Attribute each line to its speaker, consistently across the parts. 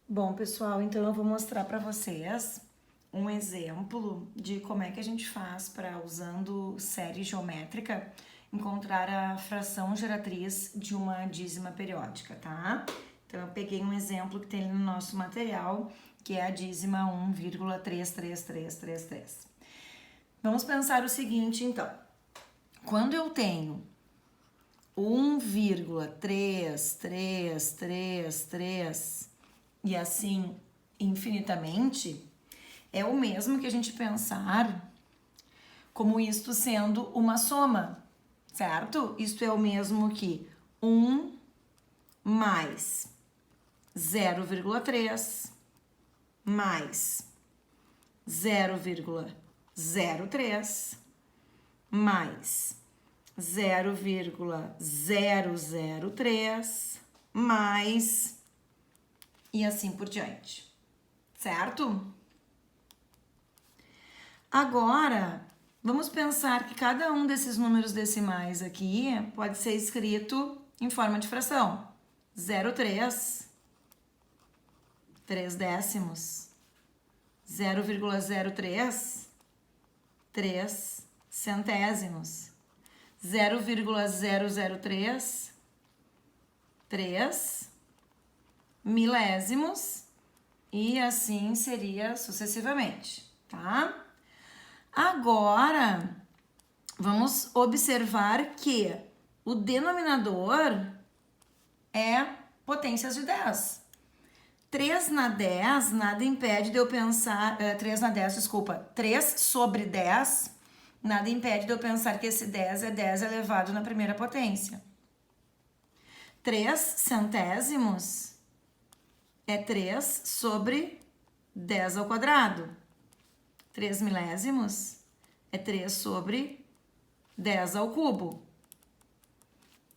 Speaker 1: Bom, pessoal, então eu vou mostrar para vocês um exemplo de como é que a gente faz para, usando série geométrica, encontrar a fração geratriz de uma dízima periódica, tá? Então eu peguei um exemplo que tem no nosso material, que é a dízima 1,33333. Vamos pensar o seguinte, então. Quando eu tenho 1,3333 e assim infinitamente, é o mesmo que a gente pensar como isto sendo uma soma, certo? Isto é o mesmo que 1 mais 0,3 mais 0,03 mais 0,003 mais e assim por diante, certo? Agora, vamos pensar que cada um desses números decimais aqui pode ser escrito em forma de fração. 0,3, 3 décimos, 0,03, 3 centésimos, 0,003, 3 milésimos e assim seria sucessivamente, tá? Agora, vamos observar que o denominador é potências de 10. 3 na 10, nada impede de eu pensar... 3 na 10, desculpa. 3 sobre 10, nada impede de eu pensar que esse 10 é 10 elevado na primeira potência. 3 centésimos é 3 sobre 10 ao quadrado. 3 milésimos é 3 sobre 10 ao cubo.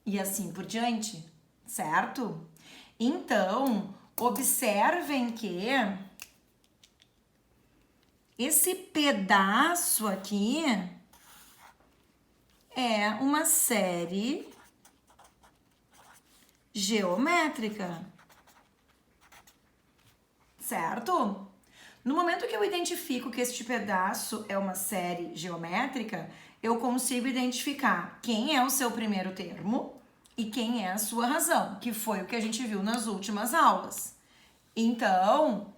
Speaker 1: E assim por diante, certo? Então, observem que esse pedaço aqui é uma série geométrica, certo? No momento que eu identifico que este pedaço é uma série geométrica, eu consigo identificar quem é o seu primeiro termo e quem é a sua razão, que foi o que a gente viu nas últimas aulas. Então,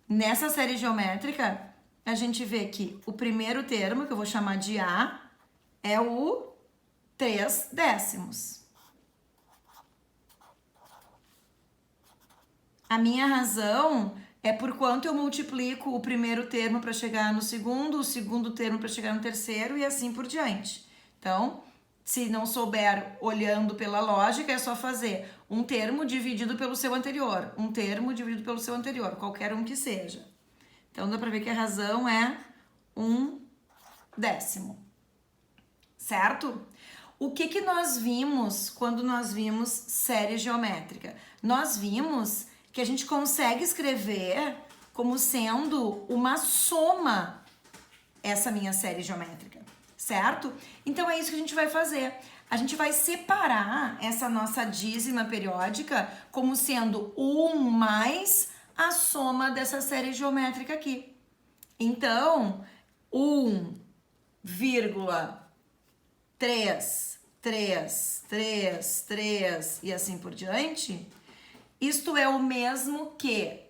Speaker 1: nessa série geométrica, a gente vê que o primeiro termo, que eu vou chamar de A, é o 3 décimos. A minha razão é por quanto eu multiplico o primeiro termo para chegar no segundo, o segundo termo para chegar no terceiro e assim por diante. Então, se não souber olhando pela lógica, é só fazer um termo dividido pelo seu anterior, um termo dividido pelo seu anterior, qualquer um que seja. Então, dá para ver que a razão é 1 décimo, certo? O que nós vimos quando nós vimos série geométrica? Nós vimos que a gente consegue escrever como sendo uma soma essa minha série geométrica, certo? Então é isso que a gente vai fazer. A gente vai separar essa nossa dízima periódica como sendo 1 mais a soma dessa série geométrica aqui. Então, 1,333 e assim por diante, isto é o mesmo que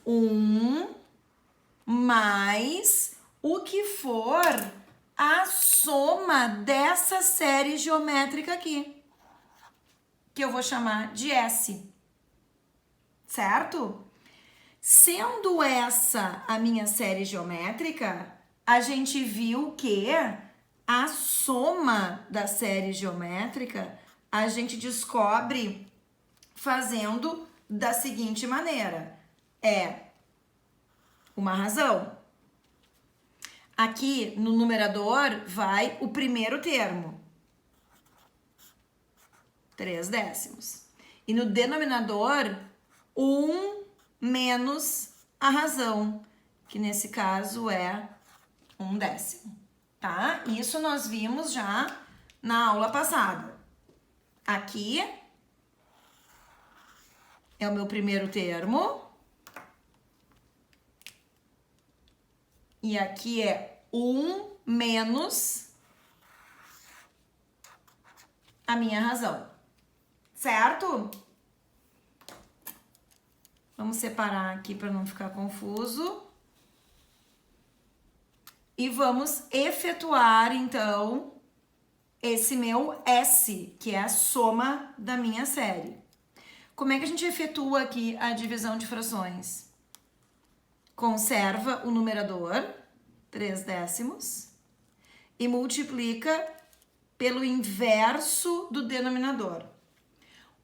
Speaker 1: 1 mais o que for a soma dessa série geométrica aqui, que eu vou chamar de S, certo? Sendo essa a minha série geométrica, a gente viu que a soma da série geométrica a gente descobre fazendo da seguinte maneira: é uma razão. Aqui no numerador vai o primeiro termo, 3 décimos. E no denominador, 1 menos a razão, que nesse caso é 1 décimo, tá? Isso nós vimos já na aula passada. Aqui é o meu primeiro termo. E aqui é 1 menos a minha razão. Certo? Vamos separar aqui para não ficar confuso. E vamos efetuar, então, esse meu S, que é a soma da minha série. Como é que a gente efetua aqui a divisão de frações? Conserva o numerador, 3 décimos, e multiplica pelo inverso do denominador.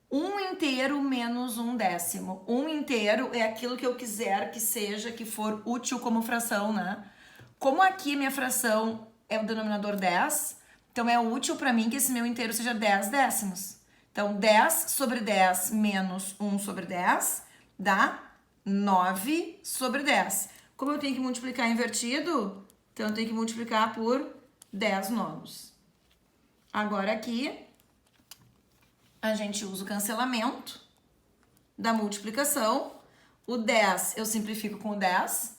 Speaker 1: 1 inteiro menos 1 décimo. 1 inteiro é aquilo que eu quiser que seja, que for útil como fração, né? Como aqui minha fração é o denominador 10, então é útil para mim que esse meu inteiro seja 10 décimos. Então, 10 sobre 10 menos 1 sobre 10 dá 9 sobre 10. Como eu tenho que multiplicar invertido, então eu tenho que multiplicar por 10 nonos. Agora aqui, a gente usa o cancelamento da multiplicação. O 10 eu simplifico com o 10.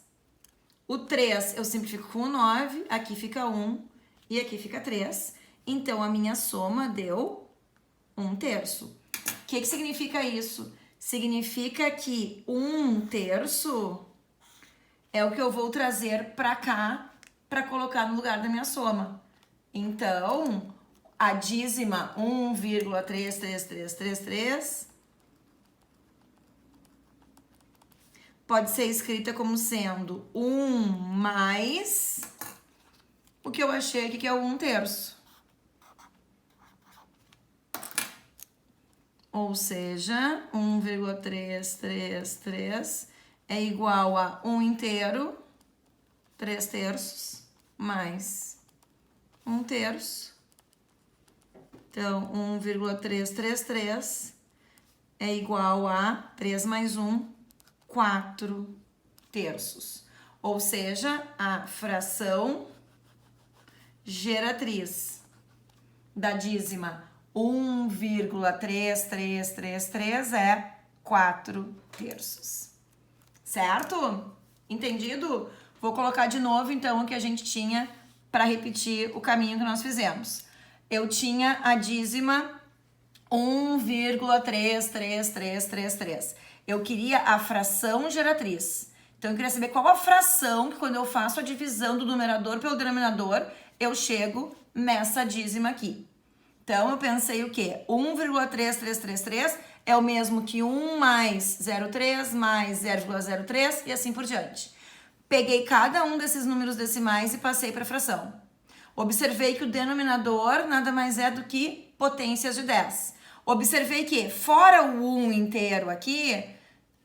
Speaker 1: O 3 eu simplifico com o 9. Aqui fica 1 e aqui fica 3. Então, a minha soma deu 1/3. O que significa isso? Significa que 1/3 é o que eu vou trazer para cá para colocar no lugar da minha soma. Então, a dízima 1,33333 pode ser escrita como sendo 1 mais o que eu achei aqui que é o 1/3. Ou seja, 1,333 é igual a 1 inteiro, 3/3, mais 1/3. Então, 1,333 é igual a 3 mais 1, 4/3. Ou seja, a fração geratriz da dízima 1,3333 é 4/3. Certo? Entendido? Vou colocar de novo, então, o que a gente tinha para repetir o caminho que nós fizemos. Eu tinha a dízima 1,33333. Eu queria a fração geratriz. Então, eu queria saber qual a fração que, quando eu faço a divisão do numerador pelo denominador, eu chego nessa dízima aqui. Então, eu pensei o quê? 1,3333 é o mesmo que 1 mais 0,3 mais 0,03 e assim por diante. Peguei cada um desses números decimais e passei para a fração. Observei que o denominador nada mais é do que potências de 10. Observei que, fora o 1 inteiro aqui,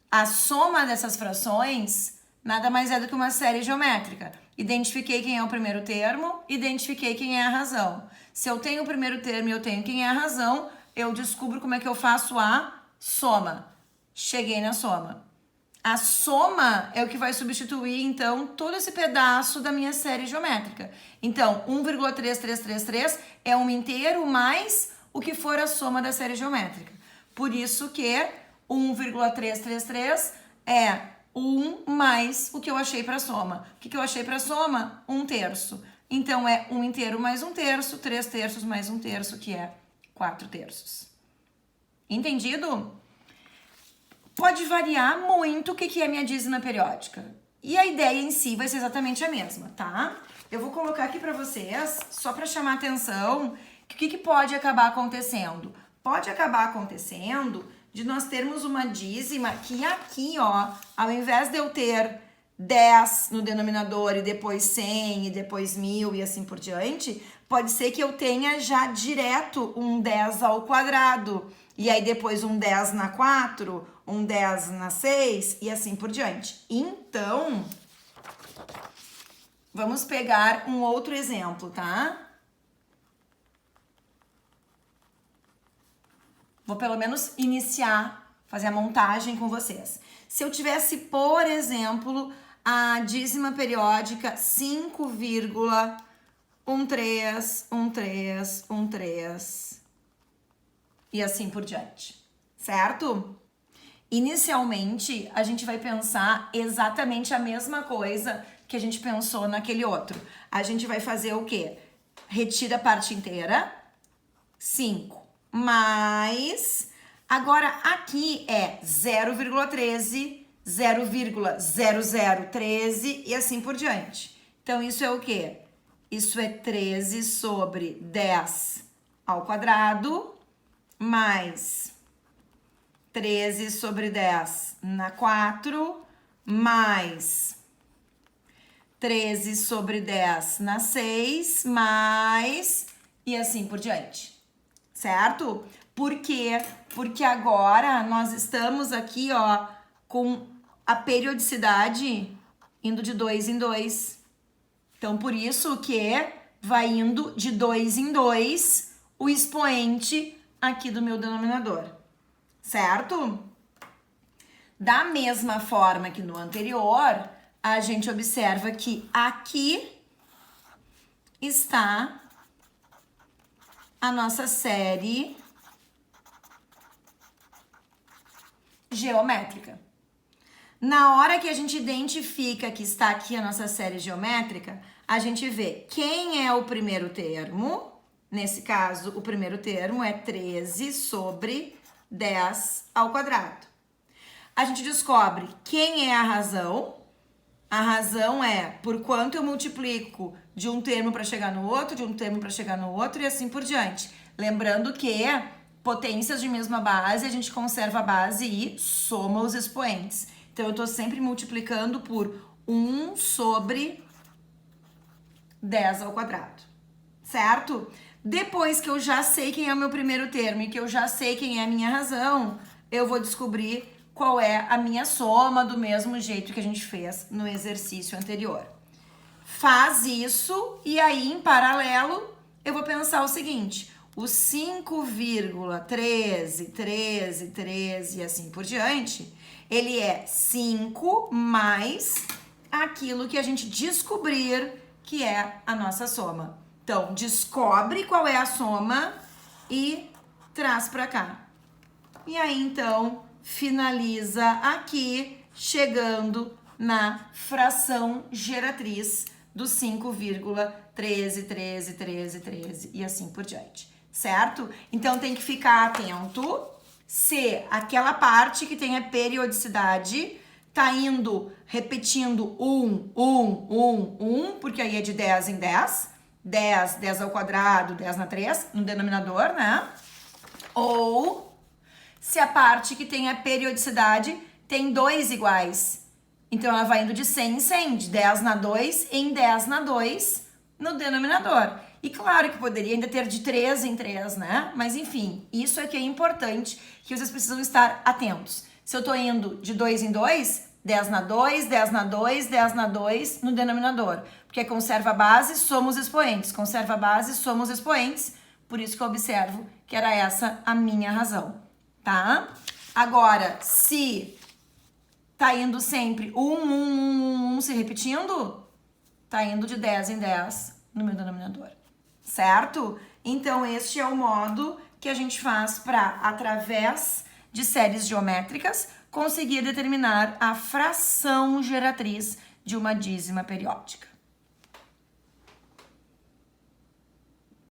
Speaker 1: a soma dessas frações nada mais é do que uma série geométrica. Identifiquei quem é o primeiro termo, identifiquei quem é a razão. Se eu tenho o primeiro termo e eu tenho quem é a razão, eu descubro como é que eu faço a soma. Cheguei na soma. A soma é o que vai substituir, então, todo esse pedaço da minha série geométrica. Então, 1,3333 é um inteiro mais o que for a soma da série geométrica. Por isso que 1,333 é 1 mais o que eu achei para a soma. O que eu achei para a soma? 1/3. Então, é 1 inteiro mais 1/3, 3/3 mais 1/3, que é 4/3. Entendido? Pode variar muito o que é minha dízima periódica. E a ideia em si vai ser exatamente a mesma, tá? Eu vou colocar aqui para vocês, só para chamar atenção, que o que pode acabar acontecendo? Pode acabar acontecendo de nós termos uma dízima que aqui, ó, ao invés de eu ter 10 no denominador e depois 100 e depois 1000 e assim por diante, pode ser que eu tenha já direto um 10 ao quadrado. E aí depois um 10 na 4, um 10 na 6 e assim por diante. Então, vamos pegar um outro exemplo, tá? Vou pelo menos iniciar, fazer a montagem com vocês. Se eu tivesse, por exemplo, a dízima periódica 5,131313 e assim por diante, certo? Inicialmente, a gente vai pensar exatamente a mesma coisa que a gente pensou naquele outro. A gente vai fazer o quê? Retira a parte inteira, 5, mais... Agora, aqui é 0,13, 0,0013 e assim por diante. Então, isso é o quê? Isso é 13 sobre 10 ao quadrado, mais 13 sobre 10 na 4, mais 13 sobre 10 na 6, mais... E assim por diante, certo? Por quê? Porque agora nós estamos aqui, ó, com a periodicidade indo de 2 em 2. Então, por isso que vai indo de 2 em 2 o expoente aqui do meu denominador, certo? Da mesma forma que no anterior, a gente observa que aqui está a nossa série geométrica. Na hora que a gente identifica que está aqui a nossa série geométrica, a gente vê quem é o primeiro termo. Nesse caso, o primeiro termo é 13 sobre 10 ao quadrado. A gente descobre quem é a razão. A razão é por quanto eu multiplico de um termo para chegar no outro, de um termo para chegar no outro e assim por diante. Lembrando que potências de mesma base, a gente conserva a base e soma os expoentes. Então, eu estou sempre multiplicando por 1 sobre 10 ao quadrado, certo? Depois que eu já sei quem é o meu primeiro termo e que eu já sei quem é a minha razão, eu vou descobrir qual é a minha soma do mesmo jeito que a gente fez no exercício anterior. Faz isso e aí, em paralelo, eu vou pensar o seguinte: o 5,13 e assim por diante, ele é 5 mais aquilo que a gente descobrir que é a nossa soma. Então, descobre qual é a soma e traz para cá. E aí, então, finaliza aqui, chegando na fração geratriz do 5,13 e assim por diante, certo? Então, tem que ficar atento se aquela parte que tem a periodicidade tá indo, repetindo 1, porque aí é de 10 em 10, 10 ao quadrado, 10 na 3, no denominador, né? Ou se a parte que tem a periodicidade tem 2 iguais. Então, ela vai indo de 100 em 100, de 10 na 2 em 10 na 2 no denominador. E claro que poderia ainda ter de 3 em 3, né? Mas enfim, isso é que é importante, que vocês precisam estar atentos. Se eu tô indo de 2 em 2, 10 na 2, 10 na 2, 10 na 2 no denominador. Porque conserva a base, somos expoentes. Conserva a base, somos expoentes. Por isso que eu observo que era essa a minha razão, tá? Agora, se tá indo sempre 1 se repetindo, tá indo de 10 em 10 no meu denominador, certo? Então, este é o modo que a gente faz para, através de séries geométricas, conseguir determinar a fração geratriz de uma dízima periódica.